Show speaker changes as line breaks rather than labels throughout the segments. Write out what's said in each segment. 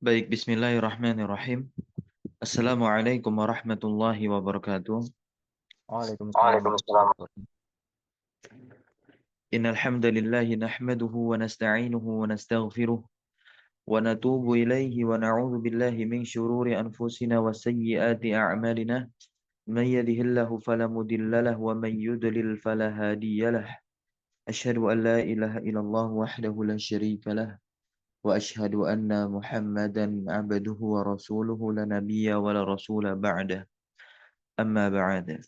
Baik, bismillahirrahmanirrahim. Assalamualaikum warahmatullahi wabarakatuh.
Waalaikumsalam
Waalaikumsalam.
warahmatullahi wabarakatuh.
Innal hamdalillahi nahmaduhu wa nasta'inuhu wa nastaghfiruh wa natubu ilaihi wa na'udzu billahi min shururi anfusina wa sayyiati a'malina. Man yahdihillahu fala mudilla lahu wa man yudlil fala hadiya lahu. Asyhadu an la ilaha illallah wahdahu la syarika lah wa asyhadu anna Muhammadan 'abduhu wa rasuluhu la nabiyya wa la rasula ba'dah. Amma ba'd.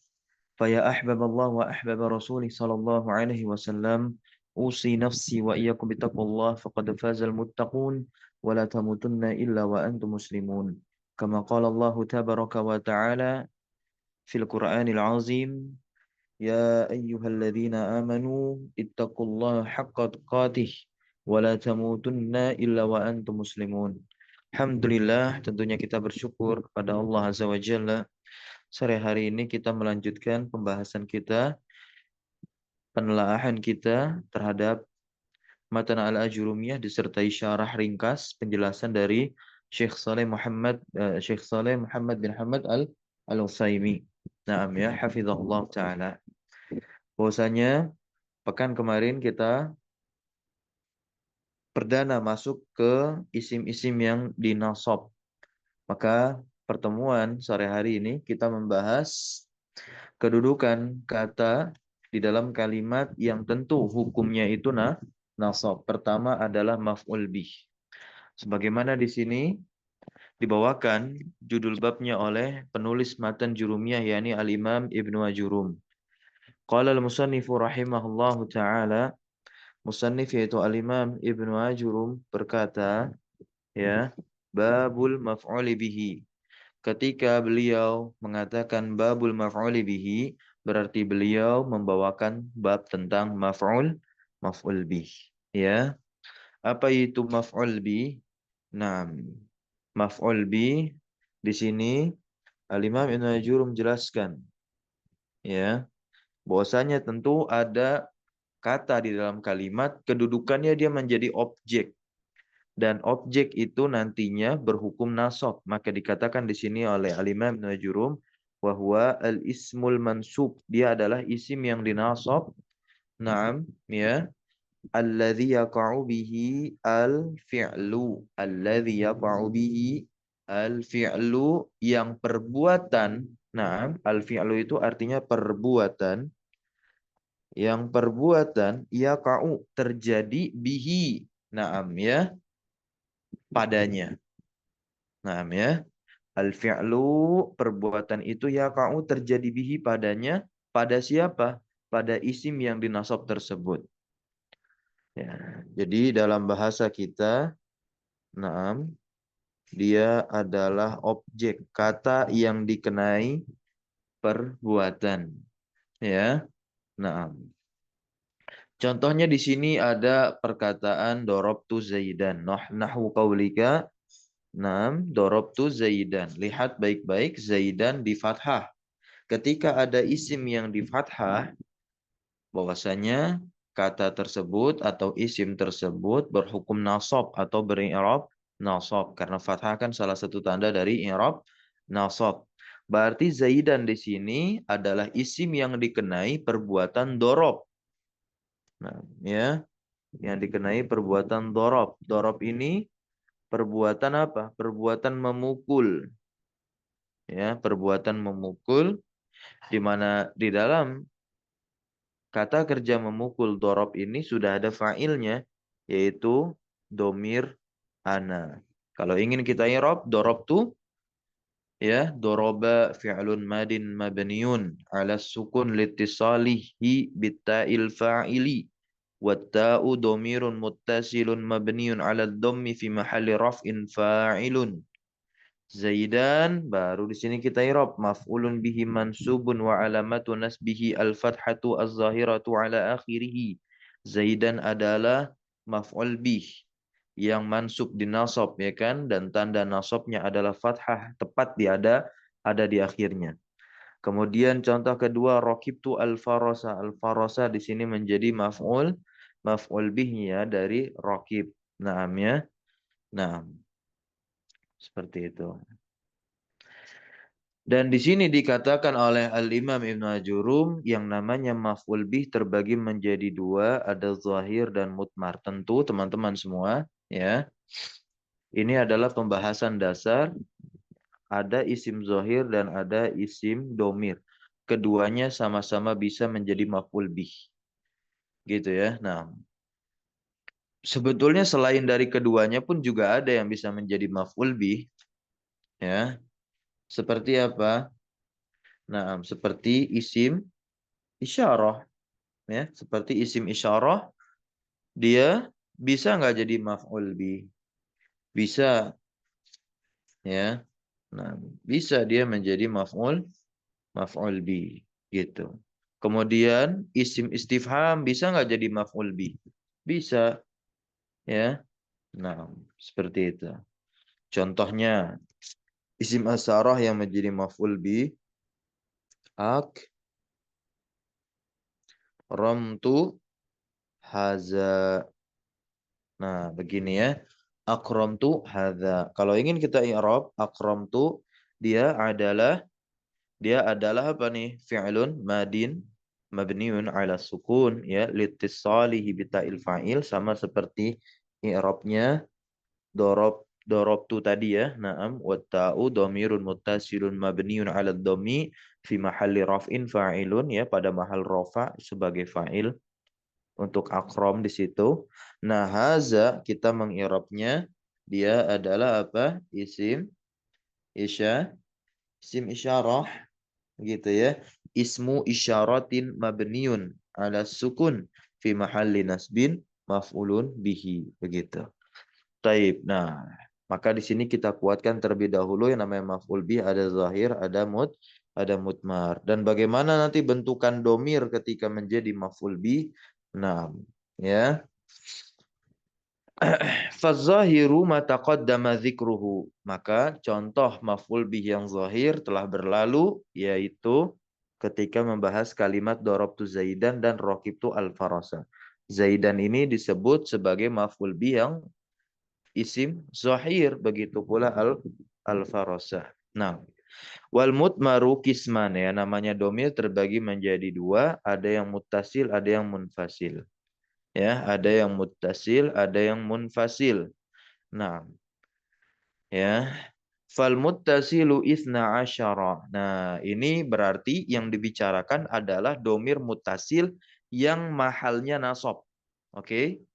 فيا أحباب الله وأحباب رسوله صلى الله عليه وسلم أوصي نفسي وإياكم بتقوى الله فقد فاز المتقون ولا تموتن إلا وأنتم مسلمون كما قال الله تبارك وتعالى في القرآن العظيم يا أيها الذين آمنوا اتقوا الله حق تقاته ولا تموتن إلا وأنتم مسلمون. Alhamdulillah, tentunya kita bersyukur kepada Allah Azza wa Jalla. Sore hari ini kita melanjutkan pembahasan kita, penelaahan kita terhadap Matan al-Ajurumiyah disertai syarah ringkas penjelasan dari Syekh Saleh Muhammad bin Hamad al-Utsaimin. Naam ya, hafizahullah taala. Bahwasanya pekan kemarin kita perdana masuk ke isim-isim yang dinasab. Maka pertemuan sore hari ini kita membahas kedudukan kata di dalam kalimat yang tentu hukumnya itu nasab. Pertama adalah maf'ul bih. Sebagaimana di sini dibawakan judul babnya oleh penulis matan Jurumiyah yakni Al-Imam Ibnu Ajurum. Qala al-musannifu rahimahullahu taala, musannif yaitu Al-Imam Ibnu Ajurum berkata, ya, babul maf'uli bihi. Ketika beliau mengatakan babul maf'uli bihi, berarti beliau membawakan bab tentang maf'ul bih. Ya, apa itu maf'ul bih? Nah, maf'ul bih di sini Al-Imam Ibnu Ajurum menjelaskan, ya, bahwasanya tentu ada kata di dalam kalimat, kedudukannya dia menjadi objek. Dan objek itu nantinya berhukum nasab. Maka dikatakan di sini oleh Al-Imam Ibnu Jurum bahwa al-ismul mansub, dia adalah isim yang dinasab. Naam, ya. Alladzi yaqa'u bihi al-fi'lu. Alladzi yaqa'u bihi al-fi'lu, yang perbuatan. Naam, al-fi'lu itu artinya perbuatan. Yang perbuatan yaqa'u terjadi bihi. Naam, ya, padanya. Naam, ya. Al-fi'lu, perbuatan itu yaqa'u terjadi bihi padanya. Pada siapa? Pada isim yang dinasab tersebut. Ya. Jadi dalam bahasa kita, naam, dia adalah objek kata yang dikenai perbuatan. Ya. Naam. Contohnya di sini ada perkataan dorobtu Zaidan. Nahwu qaulika, naam, dorobtu Zaidan. Lihat baik-baik, Zaidan di fathah. Ketika ada isim yang di fathah, bahwasanya kata tersebut atau isim tersebut berhukum nasab atau beri'rab nasab, karena fathah kan salah satu tanda dari i'rab nasab. Berarti Zaidan di sini adalah isim yang dikenai perbuatan dorob. Nah, ya, yang dikenai perbuatan dorob. Dorob ini perbuatan apa? Perbuatan memukul. Ya, perbuatan memukul, di mana di dalam kata kerja memukul dorob ini sudah ada fa'ilnya, yaitu domir ana. Kalau ingin kita i'rab, dorob tu, ya, doroba fi'lun madin mabniun ala sukun litisalihi bitta'il fa'ili. Watta'u domirun muttasilun mabniun ala dhammi fi mahalli raf'in fa'ilun. Zaidan, baru di sini kita i'rab maf'ulun bihi mansubun wa alamatu nasbihi al-fathatu az-zahiratu ala akhirih. Zaidan adalah maf'ul bih yang mansub di nasab, ya kan, dan tanda nasabnya adalah fathah, tepat ada di akhirnya. Kemudian contoh kedua, raqibtu al-farasa. Al-farasa di sini menjadi maf'ul bihnya dari raqib. Naam, ya. Nah, Seperti itu. Dan di sini dikatakan oleh Al-Imam Ibnu Ajurum yang namanya maf'ul bih terbagi menjadi dua, ada zahir dan mutmar. Tentu teman-teman semua, ya. Ini adalah pembahasan dasar, ada isim zahir dan ada isim domir. Keduanya sama-sama bisa menjadi maf'ul bih. Gitu ya. Nah, sebetulnya selain dari keduanya pun juga ada yang bisa menjadi maf'ul bih, ya. Seperti apa? Nah, seperti isim isyarah, ya. Seperti isim isyarah, dia bisa nggak jadi maf'ul bih? Bisa, ya. Nah, bisa dia menjadi maf'ul bih, gitu. Kemudian isim istifham bisa nggak jadi maf'ul bih? Bisa, ya. Nah, seperti itu. Contohnya isim asyarah yang menjadi maf'ul bih, akramtu haza. Nah, begini ya. Akramtu hadza. Kalau ingin kita i'rab, akramtu dia adalah apa nih? Fi'lun madin mabniun ala sukun, ya, litisalihi bita'il fa'il, sama seperti i'rabnya dorobtu tadi ya. Naam, wa ta'u dhamirun muttasilun mabniun ala dhammi fi mahalli raf'in fa'ilun, ya, pada mahal rafa sebagai fa'il untuk akrom di situ. Nah, haza kita mengirabnya dia adalah apa? Isya, isim isyarah gitu ya. Ismu isyaratin mabniun ala sukun fi mahalli nasbin maf'ulun bihi, begitu. Taib. Nah, maka di sini kita kuatkan terlebih dahulu yang namanya maf'ul bih, ada zahir, ada mutmar. Dan bagaimana nanti bentukan domir ketika menjadi maf'ul bih? Nah, ya. Fazahiru ma taqaddama dzikruhu. Maka contoh maf'ul bih yang zahir telah berlalu, yaitu ketika membahas kalimat darabtu Zaidan dan raqibtu al-farasa. Zaidan ini disebut sebagai maf'ul bih yang isim zahir, begitu pula al-farasa. Nah, wal mutmaru kisman, ya, namanya domir terbagi menjadi dua, ada yang muttasil, ada yang munfasil. Ya, ada yang muttasil, ada yang munfasil. Nah, ya. Fal muttasilu itsna asyara. Nah, ini berarti yang dibicarakan adalah domir muttasil yang mahalnya nasab. Oke.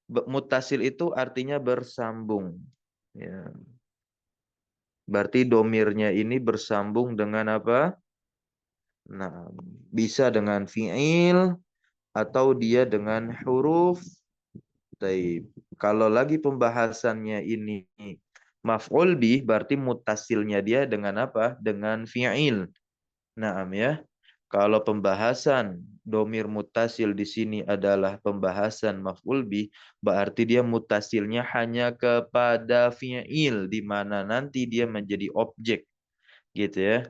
Muttasil itu artinya bersambung. Ya. Berarti domirnya ini bersambung dengan apa? Nah, bisa dengan fi'il atau dia dengan huruf. Taib. Kalau lagi pembahasannya ini maf'ul bih, berarti mutasilnya dia dengan apa? Dengan fi'il. Naam ya. Kalau pembahasan domir mutasil di sini adalah pembahasan maf'ul bih, berarti dia mutasilnya hanya kepada fi'il, di mana nanti dia menjadi objek, gitu ya.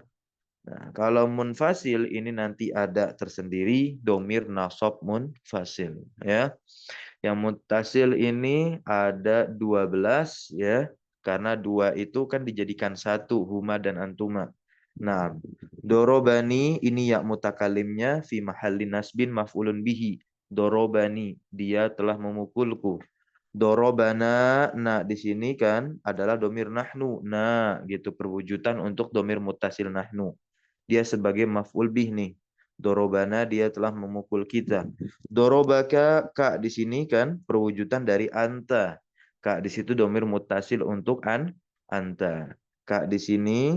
Nah, kalau munfasil ini nanti ada tersendiri domir nasab munfasil, ya. Yang muttasil ini ada 12, ya. Karena dua itu kan dijadikan satu, huma dan antuma. Nah, dorobani ini ya mutakalimnya fi mahallin nasbin maf'ulun bihi. Dorobani, dia telah memukulku. Dorobana, nah di sini kan adalah domir nahnu. Nah, gitu perwujudan untuk domir muttasil nahnu. Dia sebagai maf'ul bih nih. Dorobana, dia telah memukul kita. Dorobaka, kak di sini kan perwujudan dari anta. Kak di situ domir mutasil untuk anta. Kak di sini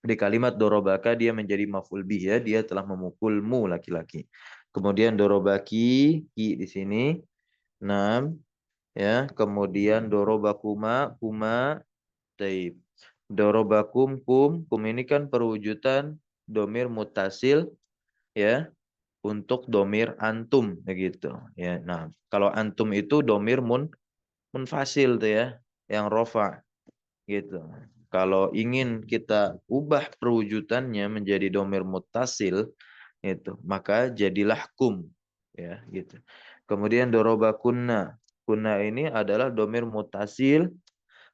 di kalimat dorobaka dia menjadi maf'ul bih, ya, dia telah memukulmu laki-laki. Kemudian dorobaki, ki di sini 6, ya. Kemudian dorobakuma, kuma, taib. Dorobakum, kum ini kan perwujudan domir mutasil, ya, untuk domir antum, begitu ya. Nah, kalau antum itu domir munfasil tuh ya, yang rofa, gitu. Kalau ingin kita ubah perwujudannya menjadi domir mutasil itu, maka jadilah kum, ya, gitu. Kemudian doroba kunna, kunna ini adalah domir mutasil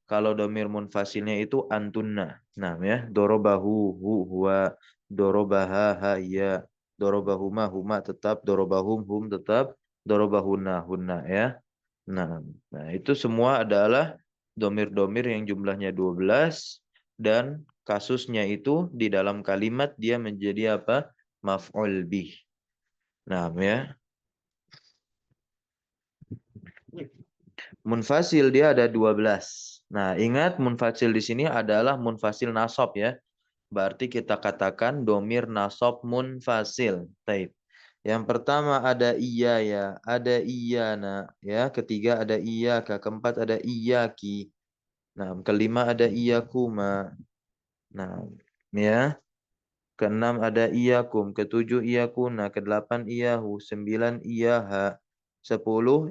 Kalau domir munfasilnya itu antunna. Nah, ya, dorobahu, huwa, dorobaha, ya, dorobahuma, huma tetap, dorobahum, hum tetap, dorobahuna, hunna, ya. Nah, itu semua adalah domir-domir yang jumlahnya 12 dan kasusnya itu di dalam kalimat dia menjadi apa? Maf'ul bih. Nah, ya. Munfasil dia ada 12. Nah, ingat munfasil di sini adalah munfasil nasab ya. Berarti kita katakan domir nasab munfasil. Taib. Yang pertama ada iya ya, ada iya na, ya. Ketiga ada iya, keempat ada iyaki. Nah, kelima ada iyakuma. Nah, ya. Keenam ada iyakum, ketujuh iyakuna, kedelapan iyahu, sembilan iyaha, 10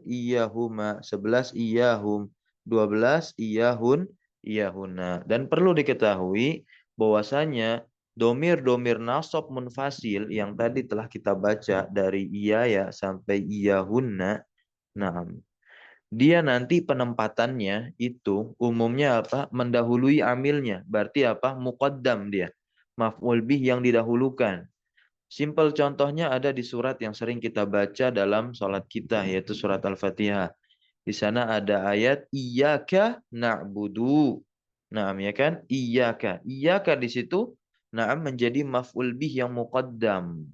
iyahuma, 11 iyahum, 12 iyahun, iyahuna. Dan perlu diketahui bahwasanya domir-domir nasab munfasil yang tadi telah kita baca dari iya ya sampai iyahunna. Nah, dia nanti penempatannya itu umumnya apa? Mendahului amilnya. Berarti apa? Muqaddam dia. Maf'ul bih yang didahulukan. Simple contohnya ada di surat yang sering kita baca dalam sholat kita, yaitu surat Al-Fatihah. Di sana ada ayat iyyaka na'budu. Nah, ya kan? Iyyaka. Iyyaka di situ na'am menjadi maf'ul bih yang muqaddam.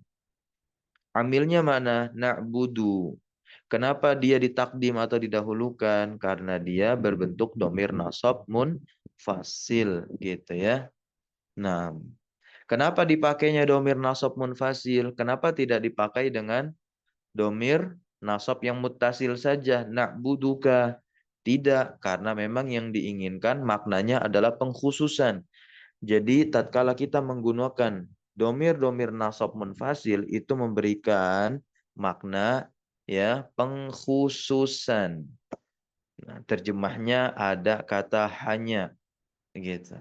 Amilnya mana? Na'budu. Kenapa dia ditakdim atau didahulukan? Karena dia berbentuk domir nasab munfasil gitu ya. Nah, kenapa dipakainya domir nasab munfasil? Kenapa tidak dipakai dengan domir nasab yang muttasil saja? Na'buduka. Tidak, karena memang yang diinginkan maknanya adalah pengkhususan. Jadi tatkala kita menggunakan domir-domir nasab munfasil itu memberikan makna ya pengkhususan. Nah, terjemahnya ada kata hanya gitu.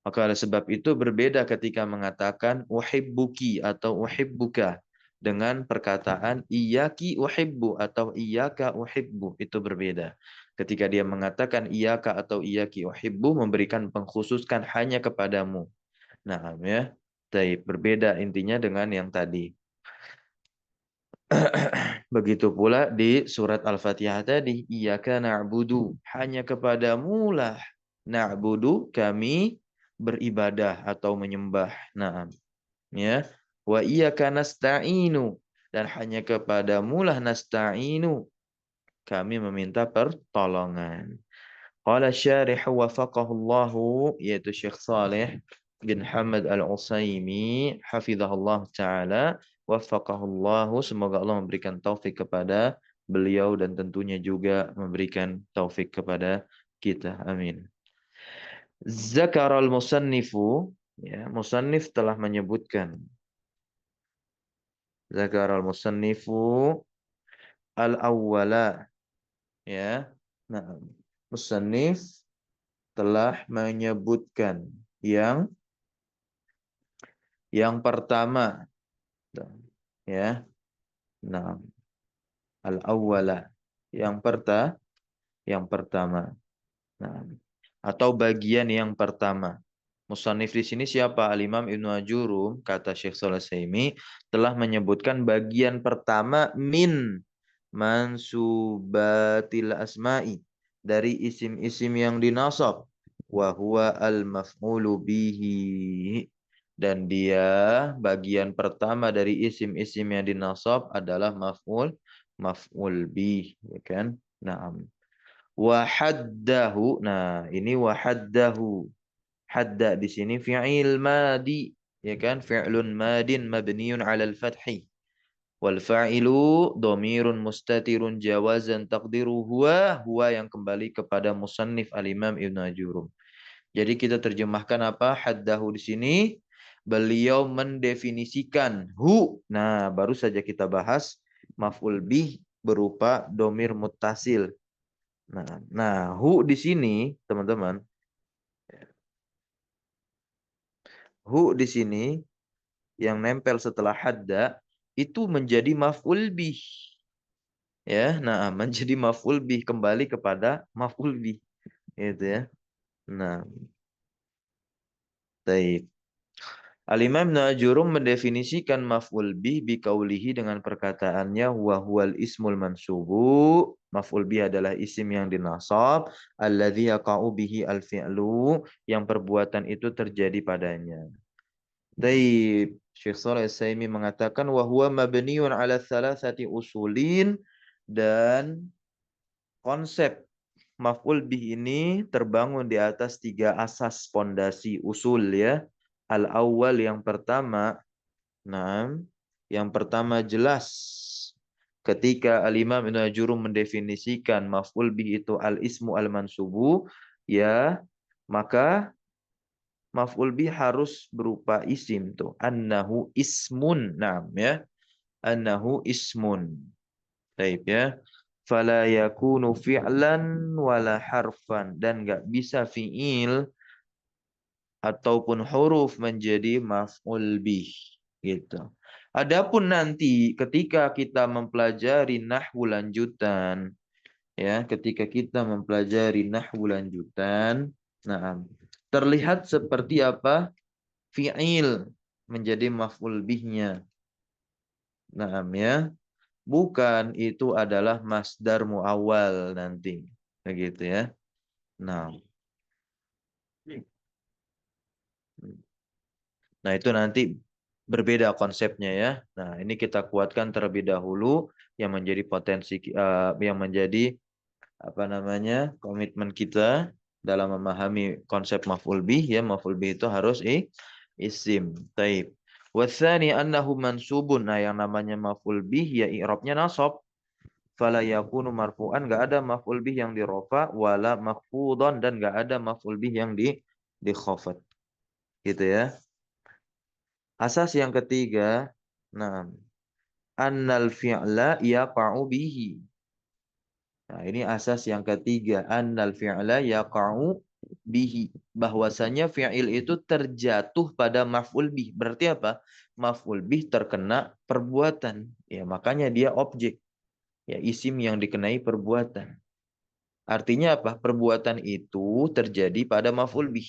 Maka oleh sebab itu berbeda ketika mengatakan uhibbuki atau uhibbuka dengan perkataan iyyaki uhibbu atau iyyaka uhibbu, itu berbeda. Ketika dia mengatakan iyyaka atau iyyaki uhibbu memberikan pengkhususkan hanya kepadamu. Nah, ya. Taib, berbeda intinya dengan yang tadi. Begitu pula di surat Al-Fatihah tadi, iyyaka na'budu, hanya kepadamu lah na'budu kami beribadah atau menyembah. Nah, ya. Wa iyyaka nasta'inu, dan hanya kepadamu lah nasta'inu kami meminta pertolongan. Qala syarih wafaqahullahu, yaitu Syekh Saleh bin Hamad Al-Utsaimin hafizahullah taala, wafaqahullahu, semoga Allah memberikan taufik kepada beliau dan tentunya juga memberikan taufik kepada kita. Amin. Zakaral musannifu, ya, musannif telah menyebutkan. Zakaral musannifu al-awwala, ya. Nah, musannif telah menyebutkan yang pertama, ya. Nah, al-awwala, yang pertama. Nah, atau bagian yang pertama. Musannif di sini siapa? Al-Imam Ibnu Ajurum, kata Syekh Shalih Al-Utsaimin, telah menyebutkan bagian pertama min mansubatil asma'i, dari isim-isim yang dinasab, wa huwa al-maf'ulu bihi, dan dia bagian pertama dari isim-isim yang dinasab adalah maf'ul bih, ya kan? Naam. Wahaddahu. Nah, ini wahaddahu. Hadda di sini fi'il madi, ya kan? Fi'lun madin mabniun 'alal fathi. Wal fa'ilu dhamirun mustatirun jawazan taqdiru huwa yang kembali kepada musannif al-Imam Ibnu Ajurum. Jadi kita terjemahkan apa? Haddahu di sini beliau mendefinisikan hu. Nah, baru saja kita bahas maf'ul bih berupa domir muttasil. Nah, hu di sini, teman-teman, hu di sini yang nempel setelah hadda itu menjadi maf'ul bih. Ya, nah menjadi maf'ul bih, kembali kepada maf'ul bih. Itu ya. Nah, baik. Al-Imam Ibnu Ajurum mendefinisikan maf'ul bih biqaulihi dengan perkataannya wa huwal ismul mansubu. Maf'ul bih adalah isim yang dinasab, alladzi yaqa'u bihi al-fi'lu, yang perbuatan itu terjadi padanya. Taib. Syekh Shalih Al-Utsaimin mengatakan wa huwa mabniun ala thalathati usulin, dan konsep maf'ul bih ini terbangun di atas 3 asas pondasi usul ya. Al-awwal, yang pertama, nah, yang pertama jelas ketika Al-Imam Ibnu Ajurum mendefinisikan maf'ul bih itu al-ismu al-mansubu ya, maka maf'ul bih harus berupa isim tuh. Annahu ismun. Naam ya. Annahu ismun. Baik ya. Fala yakunu fi'lan wala harfan, dan nggak bisa fi'il ataupun huruf menjadi maf'ul bih gitu. Adapun nanti ketika kita mempelajari nahwu lanjutan ya, ketika kita mempelajari nahwu lanjutan, nah, terlihat seperti apa fi'il menjadi maf'ul bihnya. Nah, ya. Bukan itu adalah masdar muawwal nanti. Begitu ya. Nah, nah itu nanti berbeda konsepnya ya. Nah, ini kita kuatkan terlebih dahulu yang menjadi potensi yang menjadi apa namanya? Komitmen kita dalam memahami konsep maf'ul bih ya. Maf'ul bih itu harus isim. Taib. Watsani annahu mansubun. Nah, yang namanya maf'ul bih ya i'rabnya nasab. Fala yakunu marfu'an, enggak ada maf'ul bih yang dirofa, wala makhfudhan, dan enggak ada maf'ul bih yang di khafat. Gitu ya. Asas yang ketiga, nah, annal fi'la yaqa'u bihi. Nah, ini asas yang ketiga, annal fi'la yaqa'u bihi. Bahwasanya fi'il itu terjatuh pada maf'ul bih. Berarti apa? Maf'ul bih terkena perbuatan. Ya, makanya dia objek. Ya, isim yang dikenai perbuatan. Artinya apa? Perbuatan itu terjadi pada maf'ul bih.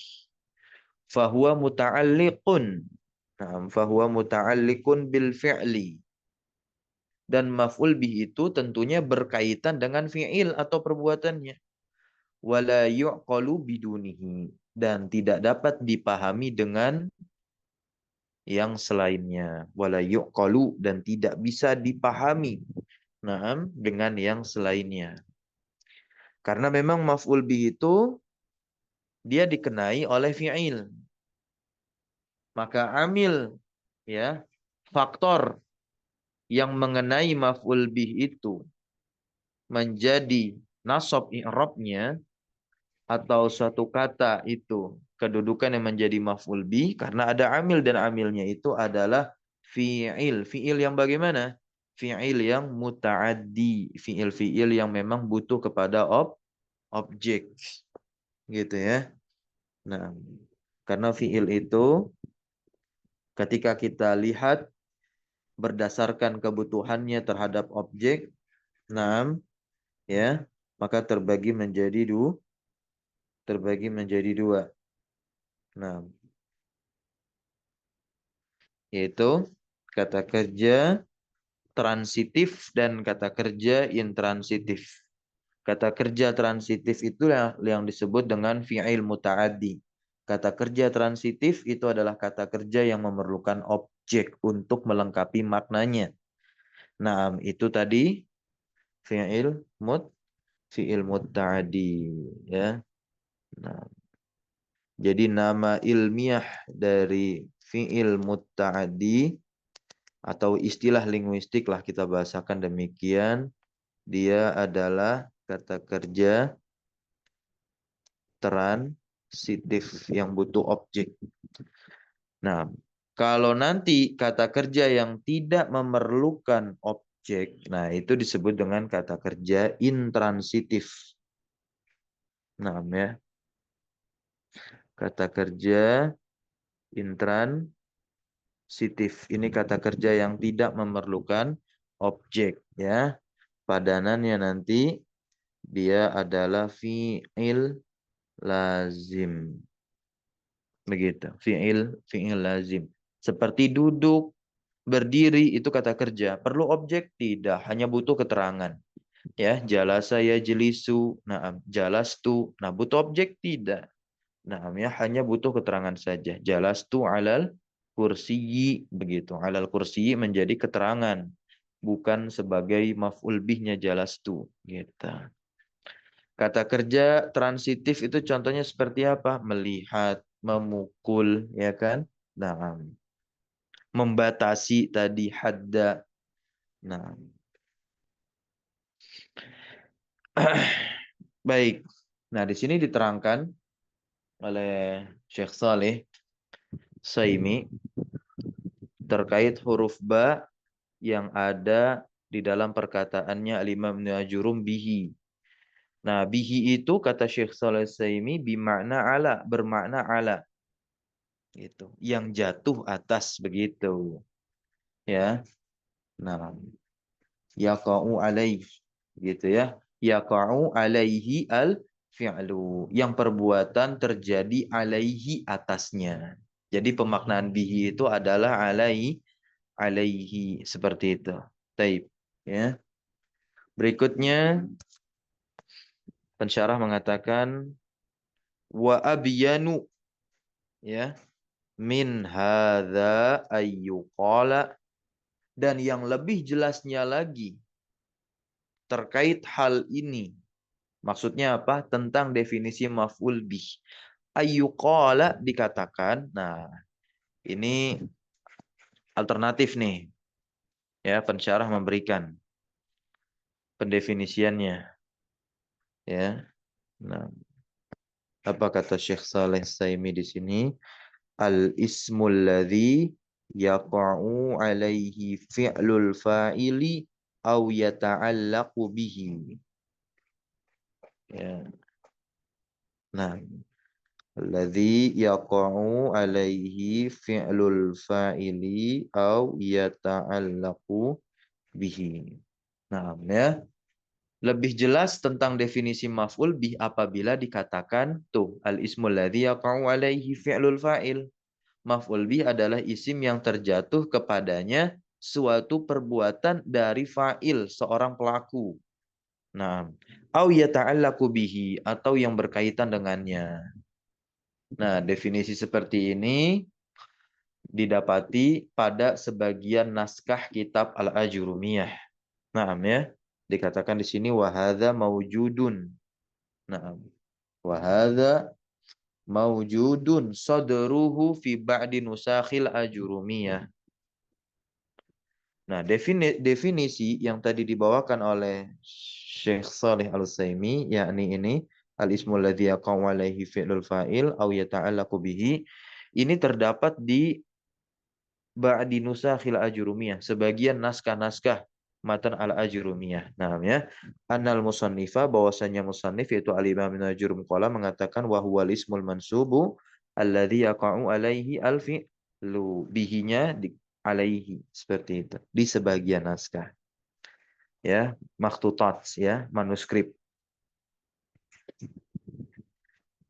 Fahuwa muta'alliqun. Nah, fahuwa muta'alliqun bil fi'li. Dan maf'ul bih itu tentunya berkaitan dengan fi'il atau perbuatannya. Wala yu'qalu bidunihi. Dan tidak dapat dipahami dengan yang selainnya. Wala yu'qalu, dan tidak bisa dipahami. Nah, dengan yang selainnya. Karena memang maf'ul bih itu dia dikenai oleh fi'il. Maka amil ya, faktor yang mengenai maf'ul bih itu menjadi nasab i'rabnya, atau suatu kata itu kedudukan yang menjadi maf'ul bih karena ada amil, dan amilnya itu adalah fi'il. Fi'il yang bagaimana? Fi'il yang muta'addi, fi'il-fi'il yang memang butuh kepada objek gitu ya. Nah, karena fi'il itu ketika kita lihat berdasarkan kebutuhannya terhadap objek, enam ya, maka terbagi menjadi dua. Nah, yaitu kata kerja transitif dan kata kerja intransitif. Kata kerja transitif itu yang disebut dengan fi'il muta'addi. Kata kerja transitif itu adalah kata kerja yang memerlukan objek untuk melengkapi maknanya. Nah, itu tadi fi'il muta'addi ya. Nah, jadi nama ilmiah dari fi'il muta'addi atau istilah linguistik lah kita bahasakan demikian, dia adalah kata kerja transitif yang butuh objek. Nah, kalau nanti kata kerja yang tidak memerlukan objek, nah itu disebut dengan kata kerja intransitif. Nah, ya. Kata kerja intransitif. Ini kata kerja yang tidak memerlukan objek ya. Padanannya nanti dia adalah fi'il lazim. Begitu. Fi'il lazim. Seperti duduk, berdiri itu kata kerja. Perlu objek? Tidak, hanya butuh keterangan. Ya, jalasa ya jelisu. Nah, jalastu. Nah, butuh objek? Tidak. Nah, ya hanya butuh keterangan saja. Jalastu alal kursiyi. Begitu. Alal kursiyi menjadi keterangan. Bukan sebagai maf'ul bihnya jalastu. Gitu. Kata kerja transitif itu contohnya seperti apa? Melihat, memukul, ya kan? Nah, membatasi tadi hadda. Nah, baik. Nah, di sini diterangkan oleh Syekh Saleh Saimi terkait huruf ba yang ada di dalam perkataannya Al-Imam Ibnu Ajurum bihi. Nah, bihi itu kata Syekh Saleh Saimi bimakna ala, bermakna ala. Gitu. Yang jatuh atas begitu. Ya. Nah, yaqa'u alaihi gitu ya. Yaqa'u alaihi al fi'lu. Yang perbuatan terjadi alaihi atasnya. Jadi pemaknaan bihi itu adalah alaihi seperti itu. Taib, ya. Berikutnya pensyarah mengatakan wa abyanu ya min hadza ayyuqala, dan yang lebih jelasnya lagi terkait hal ini. Maksudnya apa? Tentang definisi maf'ul bih. Ayyuqala dikatakan. Nah, ini alternatif nih. Ya, pensyarah memberikan pendefinisiannya. Ya. Nah, apa kata Syekh Saleh Saimi di sini? Al-ismul ladzi yaqa'u alaihi fi'lul fa'ili aw yata'allaqu bihi. Ya. Nah, alladzi yaqa'u alaihi fi'lul fa'ili aw yata'allaqu bihi. Nah, ya. Lebih jelas tentang definisi maf'ul bih apabila dikatakan tuh al-ismul ladzi yaqa'u alaihi fi'lul fa'il. Maf'ul bih adalah isim yang terjatuh kepadanya suatu perbuatan dari fa'il, seorang pelaku. Nah, au yata'allaqu bihi, atau yang berkaitan dengannya. Nah, definisi seperti ini didapati pada sebagian naskah kitab Al-Ajurumiyah. Nah, ya, dikatakan di sini wahadza maujudun. Nah, wahadza maujudun sadruhu fi ba'di nusakhil Ajurumiyah. Nah, definisi yang tadi dibawakan oleh Syekh Saleh Al-Utsaimin, yakni ini al-ismul ladzi yaqa'u alaihi fi'lul fa'il aw yata'allaqu bihi, ini terdapat di ba'di nusakhil ajrumiyah, sebagian naskah-naskah matan al-ajrumiyah. Nah, ya, annal musannifa, bahwasanya musannif yaitu al-Imam Ibnu Ajurum qala mengatakan wa huwal ismul mansubu alladzi yaqa'u alaihi al-fi'lu, bihinya di alaihi, seperti itu di sebagian naskah, ya, makhtutat, ya, manuskrip.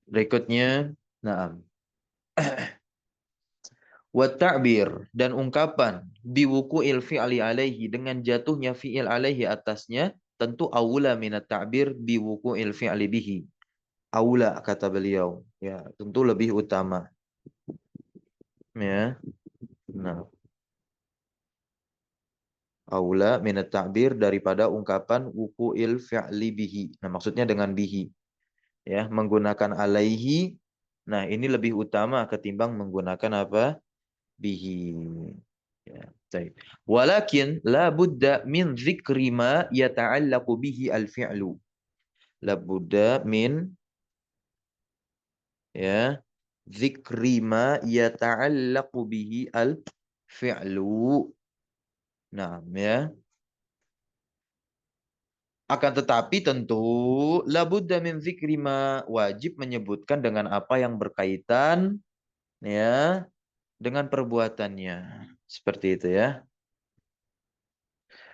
Berikutnya, nah, wa ta'bir, dan ungkapan biwuqu'il fi'li alaihi, dengan jatuhnya fi'il alaihi atasnya, tentu aula minat ta'bir biwuqu'il fi'li bihi. Aula kata beliau, ya, tentu lebih utama, ya. Nah, aula minat ta'bir daripada ungkapan wuqu'il fi'li bihi. Nah, maksudnya dengan bihi, ya, menggunakan alaihi. Nah, ini lebih utama ketimbang menggunakan apa? Bihi. Ya, baik. Walakin la budda min dzikri ma yata'allaqu bihi al-fi'lu. La budda min, ya, dzikri ma yata'allaqu bihi al-fi'lu. Nah, ya. Akan tetapi tentu la budda min dzikri ma, wajib menyebutkan dengan apa yang berkaitan, ya, dengan perbuatannya. Seperti itu, ya.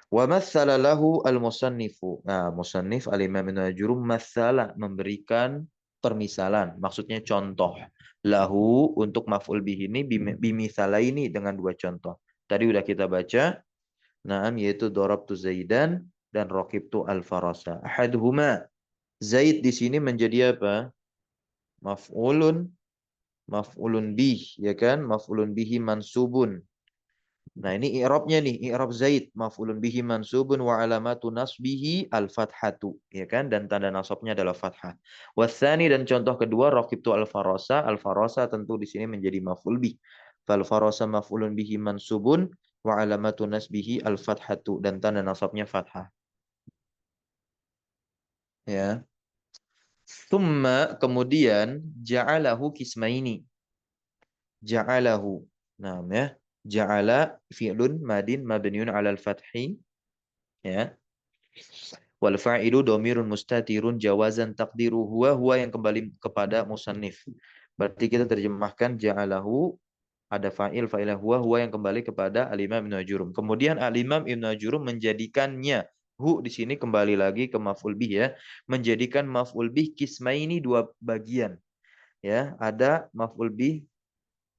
Wa matsala lahu al-musannifu. Nah, musannif al-Imam Ibnu Ajurum matsala, memberikan permisalan, maksudnya contoh. Lahu untuk maf'ul bih ini bimisalaini dengan dua contoh. Tadi udah kita baca, naam yaitu darabtu Zaidan dan raqibtu al-farasa. Ahaduhuma, Zaid di sini menjadi apa? Maf'ulun, maf'ulun bih, ya kan? Maf'ulun bihi mansubun. Nah, ini i'rabnya nih, i'rab Zaid, maf'ulun bihi mansubun wa alamatu nasbihi al-fathatu, ya kan? Dan tanda nasabnya adalah fathah. Wasani dan contoh kedua raqibtu al-farasa, al-farasa tentu di sini menjadi maf'ul bih. Fal farasa maf'ulun bihi mansubun wa alamatu nasbihi al-fathatu dan tanda nasabnya fathah. Ya. Thumma kemudian ja'alahu kismaini. Ja'alahu. Nah, ya. Ja'ala fi'lun madin mabniun 'alal fathi, ya. Wal fa'ilu dhamirun mustatirun jawazan taqdiru huwa yang kembali kepada musannif. Berarti kita terjemahkan ja'alahu ada fa'ilah huwa yang kembali kepada Al-Imam Ibnu Ajurum. Kemudian Al-Imam Ibnu Ajurum menjadikannya di sini kembali lagi ke maf'ul bih, ya. Menjadikan maf'ul bih kismaini dua bagian. Ya, ada maf'ul bih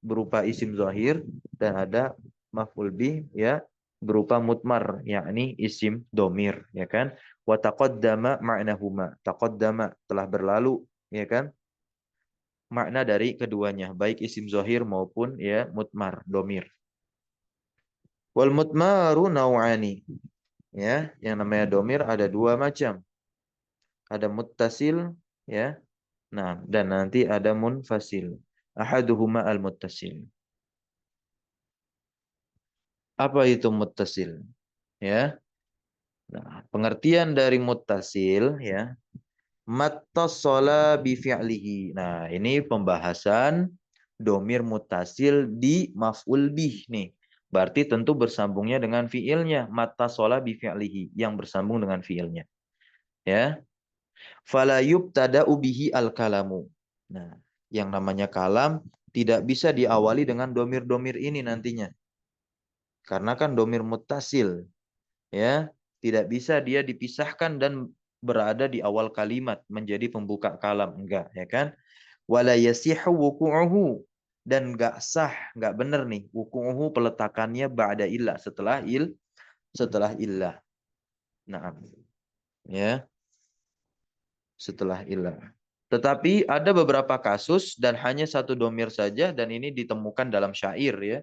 berupa isim zahir dan ada maf'ul bih, ya, berupa mutmar yakni isim domir, ya kan. Wa taqaddama ma'nahuma. Taqaddama telah berlalu, ya kan, makna dari keduanya baik isim zahir maupun ya mutmar domir. Wal mutmaru naw'ani, ya, yang namanya domir ada dua macam. Ada muttasil, ya. Nah, dan nanti ada munfasil. Ahaduhuma al-muttasil. Apa itu muttasil? Ya. Nah, pengertian dari muttasil, ya, mattasala bi fi'lihi. Nah, ini pembahasan domir muttasil di maf'ul bih nih. Berarti tentu bersambungnya dengan fi'ilnya. Mattasala bi fi'lihi, yang bersambung dengan fi'ilnya. Ya. Fala yubtada'u bihi al-kalamu. Nah, yang namanya kalam tidak bisa diawali dengan domir-domir ini nantinya. Karena kan domir muttasil, ya, tidak bisa dia dipisahkan dan berada di awal kalimat menjadi pembuka kalam, enggak, ya kan. Wala yasihu wuqu'uhu, dan enggak sah, enggak benar nih wuqu'uhu peletakannya ba'da illah, setelah illah. Nah, ya, setelah illah. Tetapi ada beberapa kasus dan hanya satu domir saja dan ini ditemukan dalam syair, ya.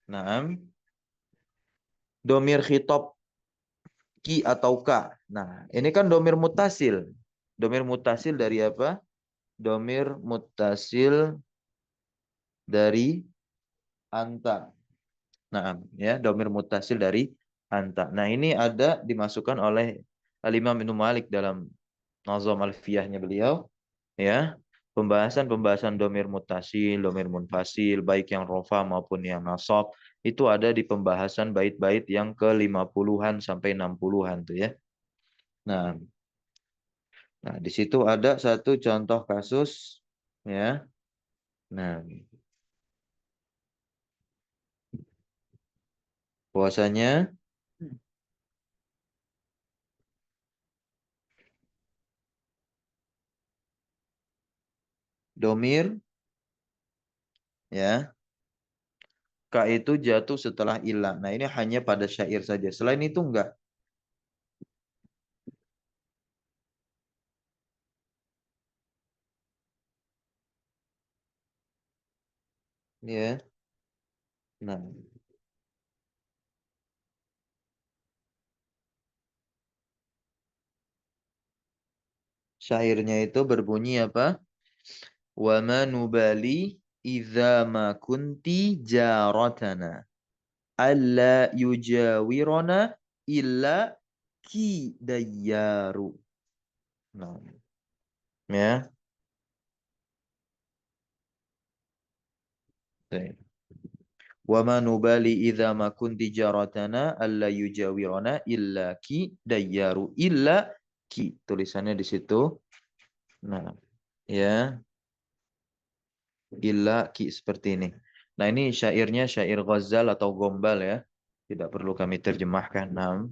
Nah, domir khitab ki atau ka. Nah, ini kan domir mutasil. Domir mutasil dari apa? Domir mutasil dari anta. Nah, ya, domir mutasil dari anta. Nah, ini ada dimasukkan oleh Al-Imam Ibnu Malik dalam Nazam Alfiyahnya beliau, ya. Pembahasan-pembahasan domir mutasil, domir munfasil, baik yang rofa maupun yang nasab, itu ada di pembahasan bait-bait yang ke-50-an sampai 60-an tuh, ya. Nah, di situ ada satu contoh kasus, ya. Nah, bahwasanya domir, ya, ka itu jatuh setelah ilah. Nah, ini hanya pada syair saja. Selain itu enggak. Ya. Nah, syairnya itu berbunyi apa? Wa ma nubali idza ma kunti jaratana alla yujawirona illa ki dayyaru. Nah, ya. Baik. Wa ma nubali idza ma kunti jaratana alla yujawirona illa ki dayyaru. Illa ki, tulisannya di situ. Nah, ya, illa ki seperti ini. Nah, ini syairnya syair Ghazal atau Gombal, ya. Tidak perlu kami terjemahkan. Nah,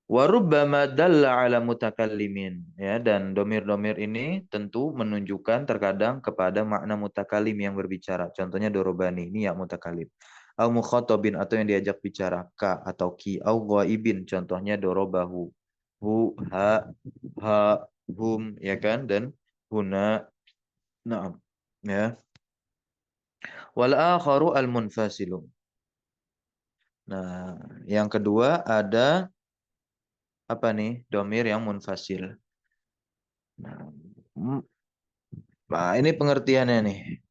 Wa rubbama dalla ala mutakallimin, ya, dan domir-domir ini tentu menunjukkan terkadang kepada makna mutakallim yang berbicara. Contohnya dorobani, ini ya mutakallim. Au mukhatabin, atau yang diajak bicara, ka atau ki. Au ghaibin, contohnya dorobahu. Hu, ha, hum, ya kan, dan huna. Naam, ya. Wal akharu al munfasilu. Nah, yang kedua ada apa nih? Domir yang munfasil. Nah, ini pengertiannya nih,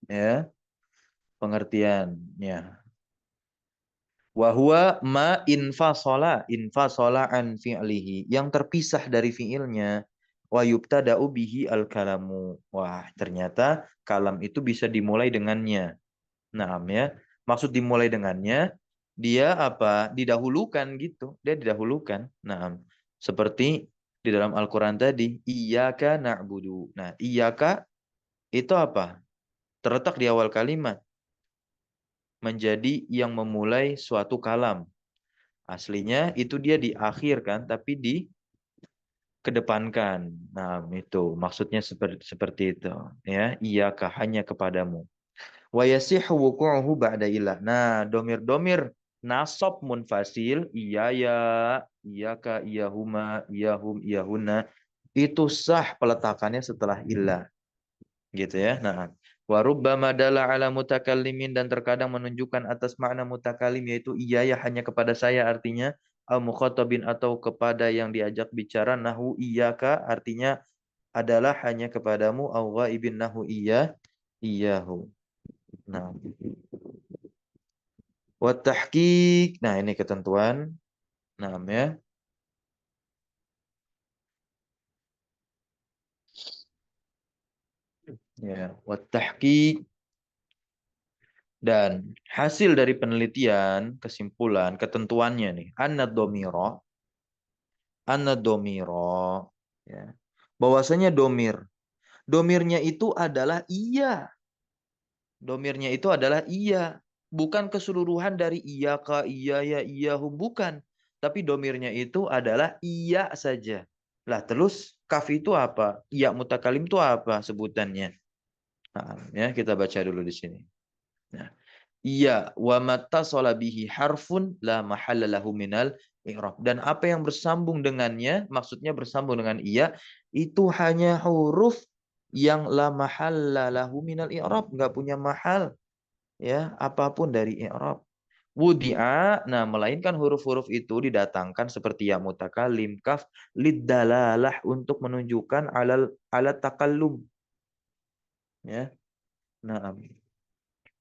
ya, pengertiannya. Wahwa ma infasola an fi'lihi, yang terpisah dari fi'ilnya. Wa yubtada'u bihi al kalamu. Wah, ternyata kalam itu bisa dimulai dengannya. Nah, ya, maksud dimulai dengannya, dia apa? Didahulukan gitu. Dia didahulukan. Nah, seperti di dalam Al-Quran tadi, iyyaka na'budu. Nah, iyyaka itu apa? Terletak di awal kalimat, menjadi yang memulai suatu kalam. Aslinya itu dia diakhirkan, tapi dikedepankan. Nah, itu maksudnya seperti itu. Ya, iyyaka, hanya kepadamu. Wa yasihhu wuqu'uhu ba'da ilah. Nah, domir-domir nasab munfasil, iya ya, iyaka, iyahuma, iyahum, iyahuna, itu sah peletakannya setelah ilah. Gitu ya. Nah, wa rubbama dalla ala mutakallimin, dan terkadang menunjukkan atas makna mutakallim, yaitu iya ya, hanya kepada saya, artinya al mukhatabin, atau kepada yang diajak bicara, nahu iyyaka, artinya adalah hanya kepadamu, au ghaibin, nahu iya iyahu. Nah, wa tahqiq. Nah, ini ketentuan. Nah, ya. Ya, wa tahqiq, dan hasil dari penelitian, kesimpulan, ketentuannya nih. Anna domiro, ya. Bahwasanya domir. Domirnya itu adalah iya. Domirnya itu adalah iya. Bukan keseluruhan dari iya ka, iya ya, iya hum. Bukan. Tapi domirnya itu adalah iya saja. Lah terus kaf itu apa? Iya mutakalim itu apa sebutannya? Nah, ya, kita baca dulu di sini. Nah, iya wa mattasala bihi harfun la mahalla lahu minal i'rab. Dan apa yang bersambung dengannya, maksudnya bersambung dengan iya, itu hanya huruf yang la mahalla lahu minal i'rab, enggak punya mahal, ya, apapun dari i'rab. Wudi'a, nah, melainkan huruf-huruf itu didatangkan seperti ya mutakalim, kaf, liddalalah, untuk menunjukkan alat takallum, ya. Nah,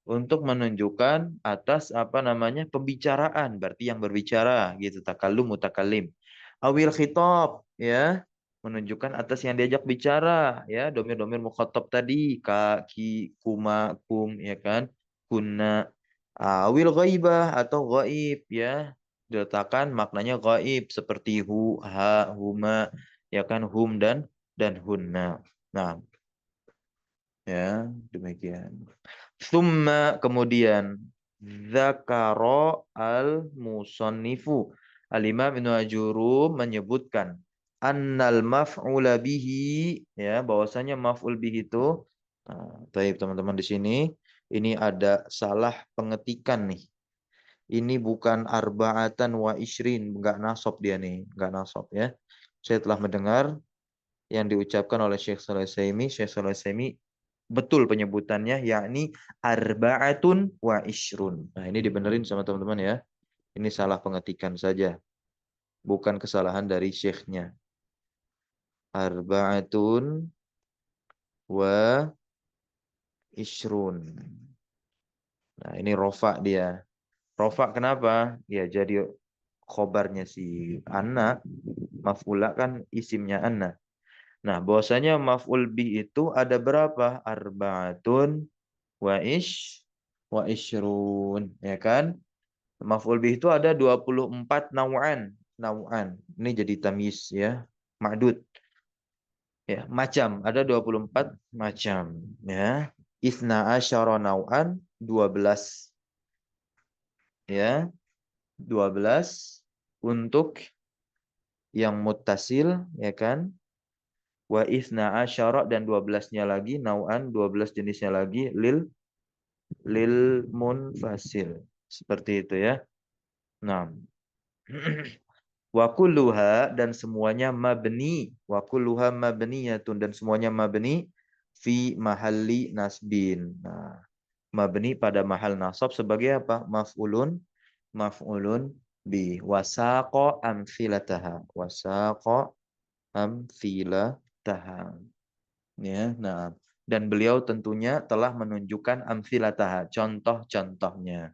untuk menunjukkan atas apa namanya pembicaraan, berarti yang berbicara gitu, takallum mutakalim. Awil khitab, ya, menunjukkan atas yang diajak bicara, ya, domir-domir mukhatab tadi, ka, ki, kuma, kum, ya kan, kunna. Awil ghaibah, atau ghaib, ya, diletakkan maknanya ghaib, seperti hu, ha, huma, ya kan, hum, dan hunna. Nah, ya, demikian. Summa, kemudian, Zakaro al-musannifu, Al-Imam Ibnu Ajurum menyebutkan, annal maf'ula bihi, ya, bahwasanya maf'ul bihi itu, nah, baik teman-teman, di sini ini ada salah pengetikan nih. Ini bukan arba'atan wa ishrin, enggak nasab dia nih, enggak nasab, ya. Saya telah mendengar yang diucapkan oleh Syekh Shalih Utsaimin. Syekh Shalih Utsaimin betul penyebutannya, yakni arba'atun wa ishrun. Nah, ini dibenerin sama teman-teman, ya. Ini salah pengetikan saja, bukan kesalahan dari syekhnya. Arba'atun wa ishrun. Nah, ini rofa dia. Rofa kenapa? Ya, jadi khobarnya si Anna, maf'ula kan isimnya Anna. Nah, bahwasanya maf'ul bih itu ada berapa? Arba'atun wa ishrun, ya kan? Maf'ul bih itu ada 24 nau'an. Nau'an. Ini jadi tamyiz, ya. Ma'dud. Ya, macam ada 24 macam, ya. Itsna asyara nau'an, 12. Ya, 12 untuk yang muttasil, ya kan? Wa isna asyara dan 12-nya lagi nau'an, 12 jenisnya lagi lil munfasil. Seperti itu ya. Nah, wa kulluha dan semuanya mabni, wa kulluha mabniyatun dan semuanya mabni fi mahalli nasbin. Nah, mabni pada mahal nasab sebagai apa? Maf'ulun bi wasaqa amthilataha. Wasaqa amthilataha. Ya, nah, dan beliau tentunya telah menunjukkan amthilataha, contoh-contohnya.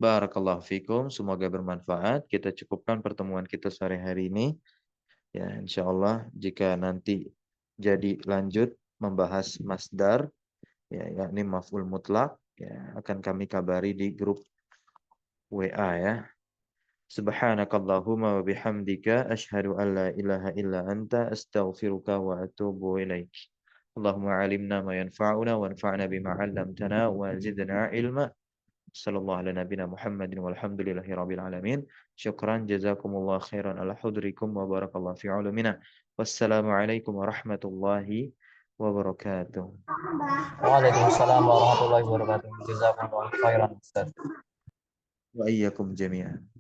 Barakallahu fikum, semoga bermanfaat. Kita cukupkan pertemuan kita sore hari ini. Ya, insya Allah jika nanti jadi lanjut membahas masdar, ya, yakni maf'ul mutlak, ya, akan kami kabari di grup WA ya. Subhanakallahumma wa bihamdika asyhadu an la ilaha illa anta astaghfiruka wa atubu ilaik. Allahumma alimna ma yanfa'una wanfa'na bima 'allamtana wa zidna ilma. Sallallahu ala nabina Muhammadin walhamdulillahi rabbil alamin. Syukran jazakumullah khairan ala hudrikum wa barakallahu fi ulumina. Wassalamualaikum warahmatullahi wabarakatuh.
Waalaikumsalam warahmatullahi wabarakatuh. Jazakumullah khairan Ustaz.
Wa iyyakum jami'an.